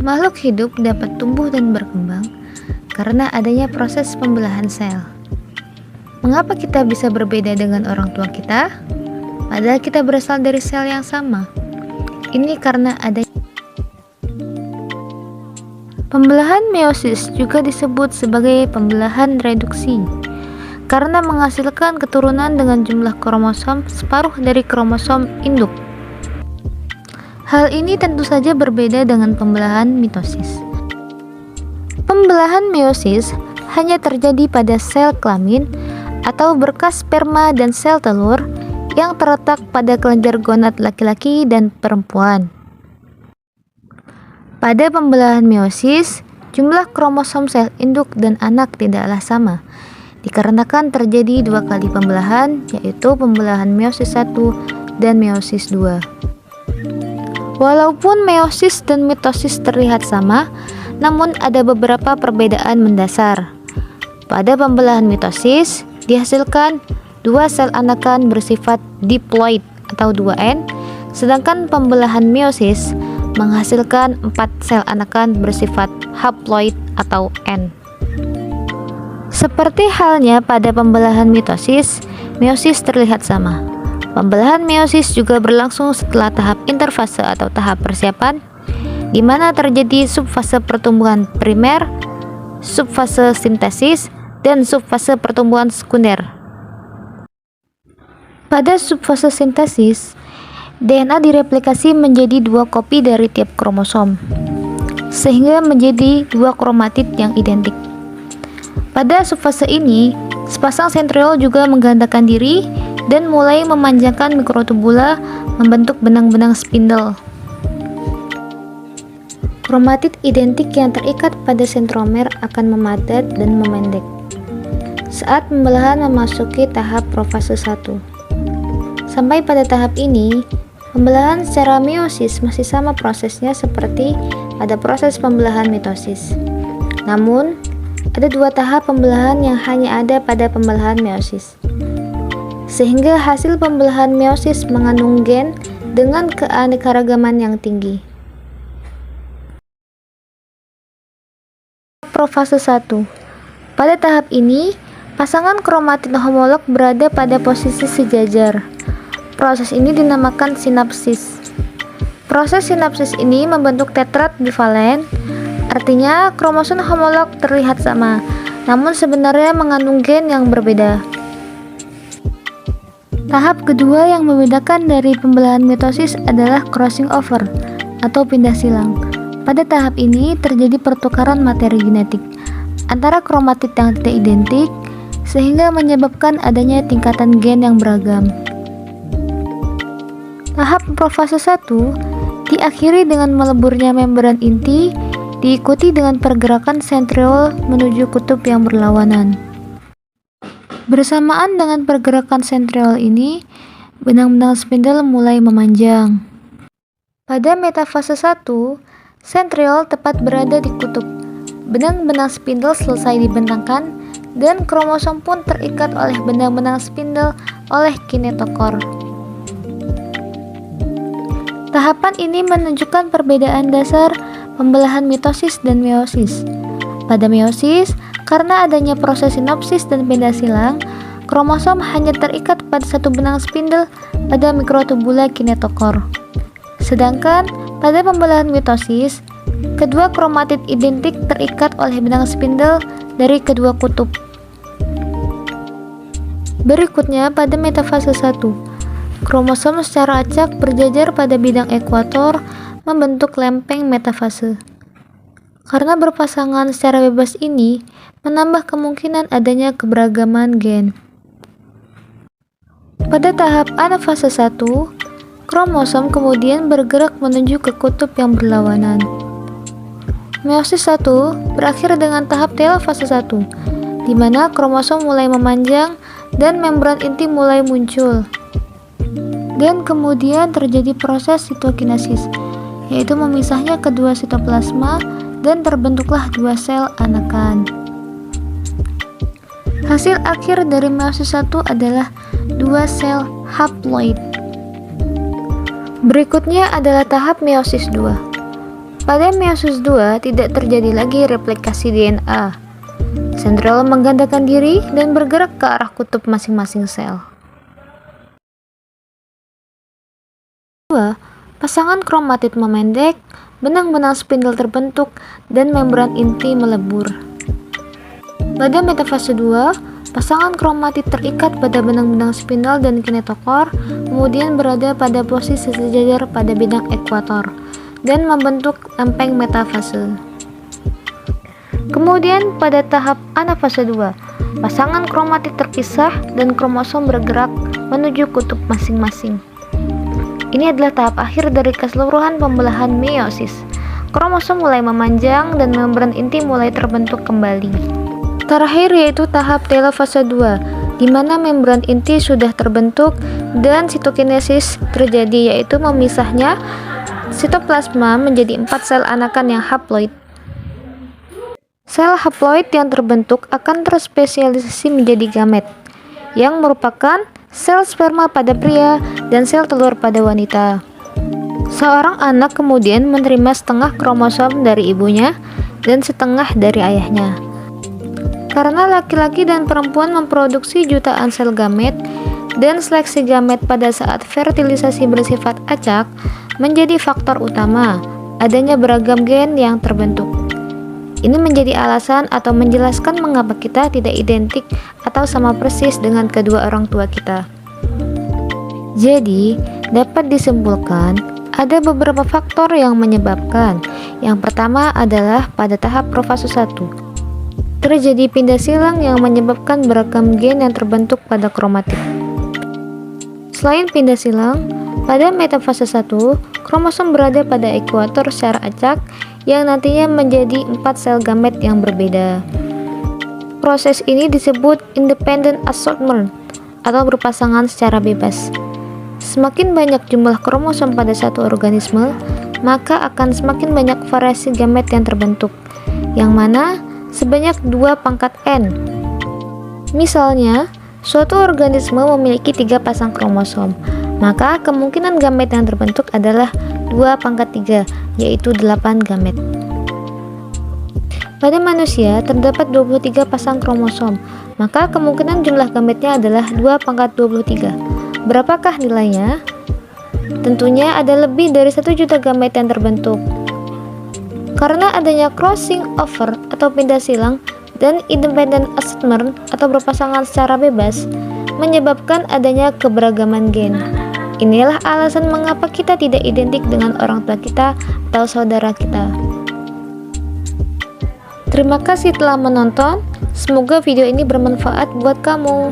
Makhluk hidup dapat tumbuh dan berkembang karena adanya proses pembelahan sel. Mengapa kita bisa berbeda dengan orang tua kita? Padahal kita berasal dari sel yang sama. Ini karena adanya pembelahan meiosis, juga disebut sebagai pembelahan reduksi, karena menghasilkan keturunan dengan jumlah kromosom separuh dari kromosom induk. Hal ini tentu saja berbeda dengan pembelahan mitosis. Pembelahan meiosis hanya terjadi pada sel kelamin atau berkas sperma dan sel telur yang terletak pada kelenjar gonad laki-laki dan perempuan. Pada pembelahan meiosis, jumlah kromosom sel induk dan anak tidaklah sama, dikarenakan terjadi dua kali pembelahan, yaitu pembelahan meiosis 1 dan meiosis 2. Walaupun meiosis dan mitosis terlihat sama, namun ada beberapa perbedaan mendasar. Pada pembelahan mitosis, dihasilkan dua sel anakan bersifat diploid atau 2N, sedangkan pembelahan meiosis menghasilkan 4 sel anakan bersifat haploid atau N. Seperti halnya pada pembelahan mitosis, meiosis terlihat sama. Pembelahan meiosis juga berlangsung setelah tahap interfase atau tahap persiapan, di mana terjadi subfase pertumbuhan primer, subfase sintesis, dan subfase pertumbuhan sekunder. Pada subfase sintesis, DNA direplikasi menjadi 2 kopi dari tiap kromosom, sehingga menjadi 2 kromatid yang identik. Pada subfase ini, sepasang sentriol juga menggandakan diri dan mulai memanjangkan mikrotubula membentuk benang-benang spindle. Kromatid identik yang terikat pada sentromer akan memadat dan memendek saat pembelahan memasuki tahap profase 1. Sampai pada tahap ini, pembelahan secara meiosis masih sama prosesnya seperti pada proses pembelahan mitosis. Namun, ada 2 tahap pembelahan yang hanya ada pada pembelahan meiosis, sehingga hasil pembelahan meiosis mengandung gen dengan keanekaragaman yang tinggi. Profase 1. Pada tahap ini, pasangan kromatid homolog berada pada posisi sejajar. Proses ini dinamakan sinapsis. Proses sinapsis ini membentuk tetrad bivalen, artinya kromosom homolog terlihat sama, namun sebenarnya mengandung gen yang berbeda. Tahap kedua yang membedakan dari pembelahan mitosis adalah crossing over atau pindah silang. Pada tahap ini terjadi pertukaran materi genetik antara kromatid yang tidak identik, sehingga menyebabkan adanya tingkatan gen yang beragam. Tahap profase 1 diakhiri dengan meleburnya membran inti, diikuti dengan pergerakan sentriol menuju kutub yang berlawanan. Bersamaan dengan pergerakan sentriol ini, benang-benang spindle mulai memanjang. Pada metafase 1, sentriol tepat berada di kutub. Benang-benang spindle selesai dibentangkan, dan kromosom pun terikat oleh benang-benang spindle oleh kinetokor. Tahapan ini menunjukkan perbedaan dasar pembelahan mitosis dan meiosis. Pada meiosis, karena adanya proses sinopsis dan pindah silang, kromosom hanya terikat pada satu benang spindle pada mikrotubula kinetokor. Sedangkan pada pembelahan mitosis, kedua kromatid identik terikat oleh benang spindle dari kedua kutub. Berikutnya pada metafase 1, kromosom secara acak berjajar pada bidang ekuator membentuk lempeng metafase. Karena berpasangan secara bebas ini menambah kemungkinan adanya keberagaman gen. Pada tahap anafase 1, kromosom kemudian bergerak menuju ke kutub yang berlawanan. Meiosis 1 berakhir dengan tahap telofase 1, di mana kromosom mulai memanjang dan membran inti mulai muncul. Dan kemudian terjadi proses sitokinesis, yaitu memisahnya kedua sitoplasma dan terbentuklah 2 sel anakan. Hasil akhir dari meiosis 1 adalah 2 sel haploid. Berikutnya adalah tahap meiosis 2. Pada meiosis 2 tidak terjadi lagi replikasi DNA. Sentriol menggandakan diri dan bergerak ke arah kutub masing-masing sel. 2. Pasangan kromatid memendek, benang-benang spindel terbentuk, dan membran inti melebur. Pada metafase 2, pasangan kromatid terikat pada benang-benang spindel dan kinetokor, kemudian berada pada posisi sejajar pada bidang ekuator, dan membentuk lempeng metafase. Kemudian pada tahap anafase 2, pasangan kromatid terpisah dan kromosom bergerak menuju kutub masing-masing. Ini adalah tahap akhir dari keseluruhan pembelahan meiosis. Kromosom mulai memanjang dan membran inti mulai terbentuk kembali. Terakhir yaitu tahap telofase 2, di mana membran inti sudah terbentuk dan sitokinesis terjadi, yaitu memisahnya sitoplasma menjadi 4 sel anakan yang haploid. Sel haploid yang terbentuk akan terspesialisasi menjadi gamet, yang merupakan sel sperma pada pria dan sel telur pada wanita. Seorang anak kemudian menerima setengah kromosom dari ibunya dan setengah dari ayahnya. Karena laki-laki dan perempuan memproduksi jutaan sel gamet, dan seleksi gamet pada saat fertilisasi bersifat acak menjadi faktor utama adanya beragam gen yang terbentuk. Ini menjadi alasan atau menjelaskan mengapa kita tidak identik atau sama persis dengan kedua orang tua kita. Jadi, dapat disimpulkan ada beberapa faktor yang menyebabkan. Yang pertama adalah pada tahap profase 1. Terjadi pindah silang yang menyebabkan beragam gen yang terbentuk pada kromatid. Selain pindah silang, pada metafase 1, kromosom berada pada ekuator secara acak yang nantinya menjadi 4 sel gamet yang berbeda. Proses ini disebut independent assortment atau berpasangan secara bebas. Semakin banyak jumlah kromosom pada satu organisme, maka akan semakin banyak variasi gamet yang terbentuk, yang mana sebanyak 2 pangkat N. Misalnya, suatu organisme memiliki 3 pasang kromosom, maka kemungkinan gamet yang terbentuk adalah 2 pangkat 3, yaitu 8 gamet. Pada manusia terdapat 23 pasang kromosom, maka kemungkinan jumlah gametnya adalah 2 pangkat 23. Berapakah nilainya? Tentunya ada lebih dari 1 juta gamet yang terbentuk. Karena adanya crossing over atau pindah silang dan independent assortment atau berpasangan secara bebas menyebabkan adanya keberagaman gen. Inilah alasan mengapa kita tidak identik dengan orang tua kita atau saudara kita. Terima kasih telah menonton. Semoga video ini bermanfaat buat kamu.